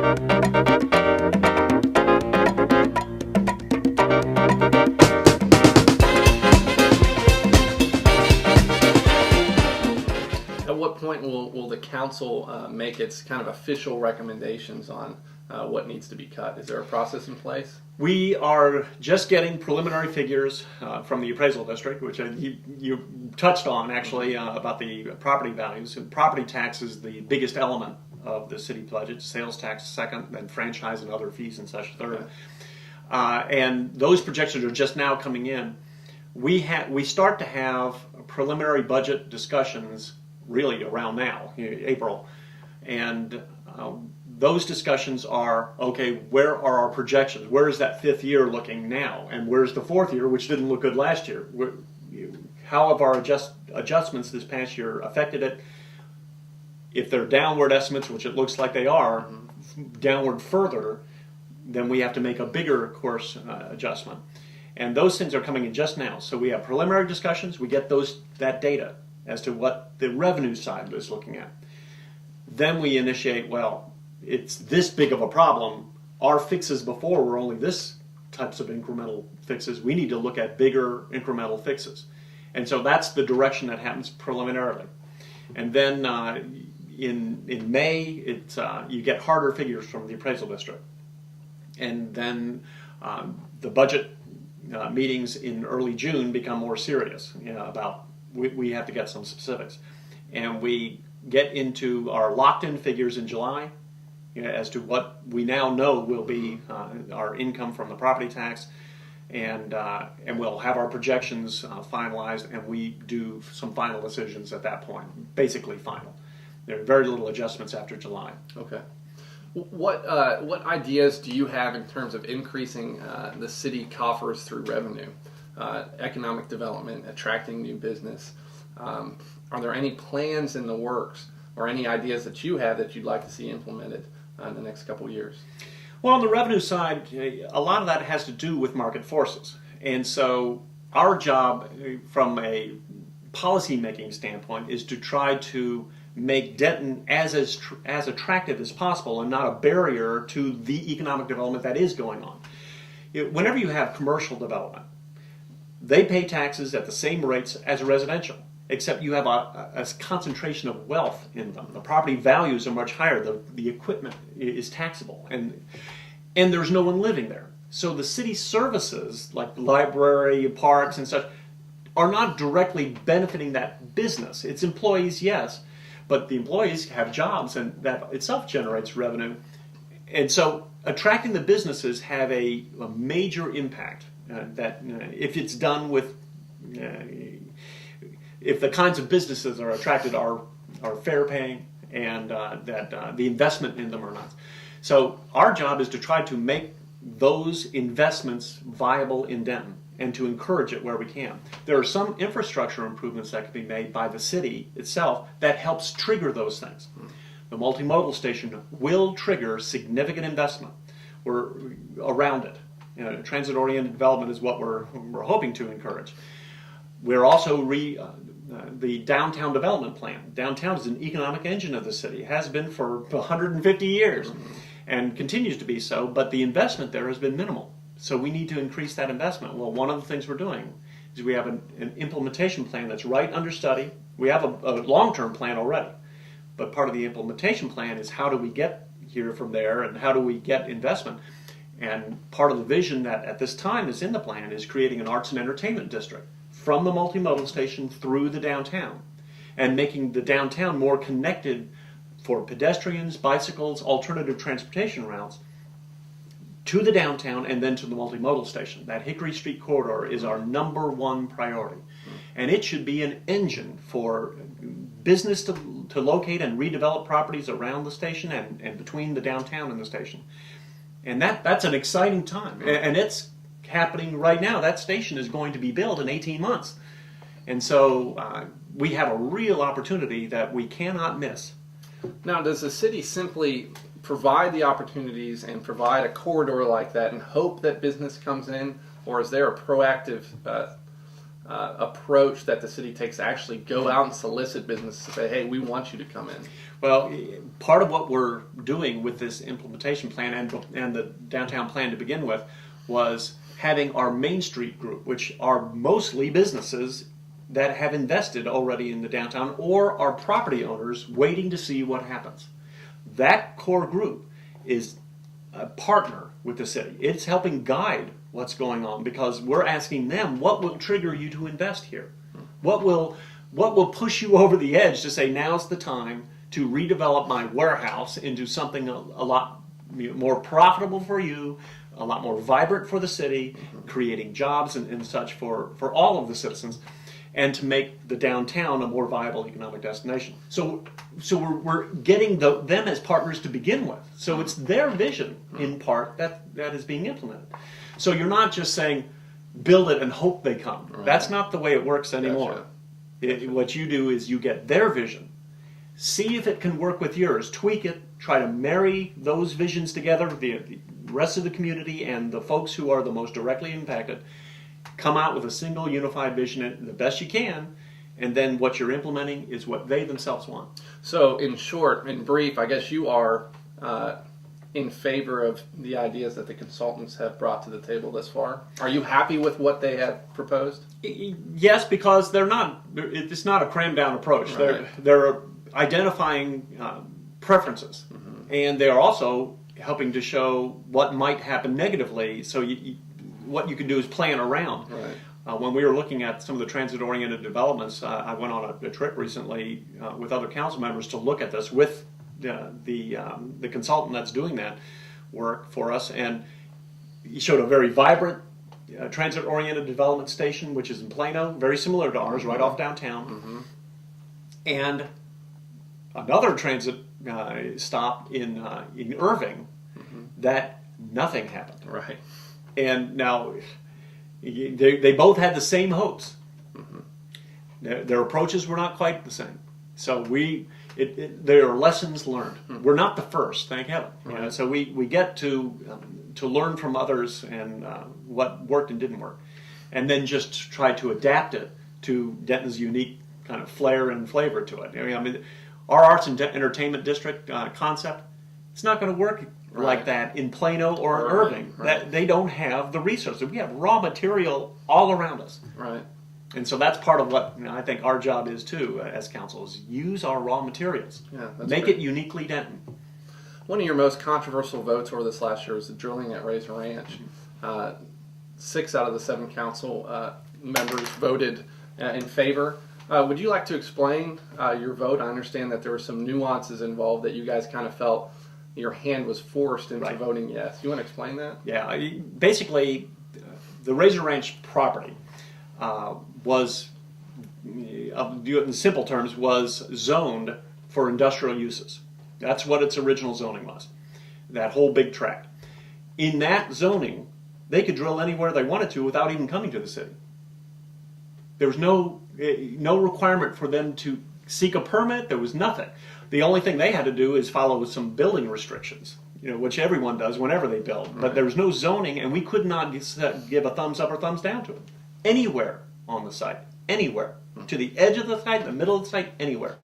At what point will the council make its kind of official recommendations on what needs to be cut? Is there a process in place? We are just getting preliminary figures from the appraisal district, which you touched on actually about the property values. And property tax is the biggest element of the city budget. Sales tax second, then franchise and other fees and such third. And those projections are just now coming in. We start to have preliminary budget discussions really around now, April, and those discussions are, okay, where are our projections? Where is that fifth year looking now? And where's the fourth year, which didn't look good last year? How have our adjustments this past year affected it? If they're downward estimates, which it looks like they are, downward further, then we have to make a bigger course adjustment. And those things are coming in just now. So we have preliminary discussions, we get that data as to what the revenue side is looking at. Then we initiate, well, it's this big of a problem. Our fixes before were only this types of incremental fixes. We need to look at bigger incremental fixes. And so that's the direction that happens preliminarily. And then in May, you get harder figures from the appraisal district. And then the budget meetings in early June become more serious about we have to get some specifics. And we get into our locked-in figures in July as to what we now know will be our income from the property tax, and we'll have our projections finalized, and we do some final decisions at that point, basically final. There are very little adjustments after July. Okay. What ideas do you have in terms of increasing the city coffers through revenue, economic development, attracting new business? Are there any plans in the works or any ideas that you have that you'd like to see implemented in the next couple of years? Well, on the revenue side, a lot of that has to do with market forces. And so our job from a policy-making standpoint is to try to make Denton as attractive as possible and not a barrier to the economic development that is going on. Whenever you have commercial development, they pay taxes at the same rates as residential, except you have a concentration of wealth in them. The property values are much higher. The equipment is taxable, and there's no one living there. So the city services, like the library, parks, and such, are not directly benefiting that business. Its employees, yes, but the employees have jobs, and that itself generates revenue. And so attracting the businesses have a major impact that if it's done with, if the kinds of businesses are attracted are fair paying, and that the investment in them are not. So our job is to try to make those investments viable in Denton and to encourage it where we can. There are some infrastructure improvements that can be made by the city itself that helps trigger those things. The multimodal station will trigger significant investment. We're around it. Transit-oriented development is what we're hoping to encourage. We're also the downtown development plan. Downtown is an economic engine of the city. It has been for 150 years and continues to be so, but the investment there has been minimal. So we need to increase that investment. Well, one of the things we're doing is we have an implementation plan that's right under study. We have a long-term plan already, but part of the implementation plan is how do we get here from there and how do we get investment. And part of the vision that at this time is in the plan is creating an arts and entertainment district from the multimodal station through the downtown and making the downtown more connected for pedestrians, bicycles, alternative transportation routes to the downtown and then to the multimodal station. That Hickory Street corridor is our #1 priority. And it should be an engine for business to locate and redevelop properties around the station and between the downtown and the station. And that's an exciting time. And it's happening right now. That station is going to be built in 18 months. And so we have a real opportunity that we cannot miss. Now, does the city simply provide the opportunities and provide a corridor like that and hope that business comes in, or is there a proactive approach that the city takes to actually go out and solicit business to say, hey, we want you to come in? Well, part of what we're doing with this implementation plan and the downtown plan to begin with was having our Main Street group, which are mostly businesses that have invested already in the downtown or are property owners waiting to see what happens. That core group is a partner with the city. It's helping guide what's going on because we're asking them, what will trigger you to invest here? What will push you over the edge to say, now's the time to redevelop my warehouse into something a lot more profitable for you, a lot more vibrant for the city, creating jobs and such for all of the citizens, and to make the downtown a more viable economic destination. So we're getting them as partners to begin with. So it's their vision, in part, that is being implemented. So you're not just saying, build it and hope they come. Right. That's not the way it works anymore. Gotcha. What you do is you get their vision, see if it can work with yours, tweak it, try to marry those visions together, the rest of the community and the folks who are the most directly impacted, come out with a single unified vision the best you can, and then what you're implementing is what they themselves want. So in short, in brief, I guess you are in favor of the ideas that the consultants have brought to the table thus far. Are you happy with what they have proposed? Yes, because it's not a crammed down approach. Right. They're identifying preferences, and they are also helping to show what might happen negatively, so what you can do is plan around. Right. When we were looking at some of the transit-oriented developments, I went on a trip recently with other council members to look at this with the consultant that's doing that work for us, and he showed a very vibrant transit-oriented development station, which is in Plano, very similar to ours, right off downtown, and another transit stop in Irving that nothing happened. Right. And now they both had the same hopes. Their approaches were not quite the same. So there are lessons learned. We're not the first, thank heaven. Right. So we get to learn from others and what worked and didn't work, and then just try to adapt it to Denton's unique kind of flair and flavor to it. I mean our arts and entertainment district concept, it's not going to work like that in Plano or in Irving. Right. That they don't have the resources. We have raw material all around us. Right. And so that's part of what I think our job is too, as council, is use our raw materials. Yeah, make it uniquely Denton. One of your most controversial votes over this last year was the drilling at Razor Ranch. 6 out of the 7 council members voted in favor. Would you like to explain your vote? I understand that there were some nuances involved that you guys kind of felt your hand was forced into voting yes. You want to explain that? Yeah, basically, the Razor Ranch property was, in simple terms, was zoned for industrial uses. That's what its original zoning was, that whole big tract. In that zoning, they could drill anywhere they wanted to without even coming to the city. There was no requirement for them to seek a permit. There was nothing. The only thing they had to do is follow some building restrictions, which everyone does whenever they build. Right. But there was no zoning, and we could not give a thumbs up or thumbs down to it. Anywhere on the site, anywhere. To the edge of the site, the middle of the site, anywhere.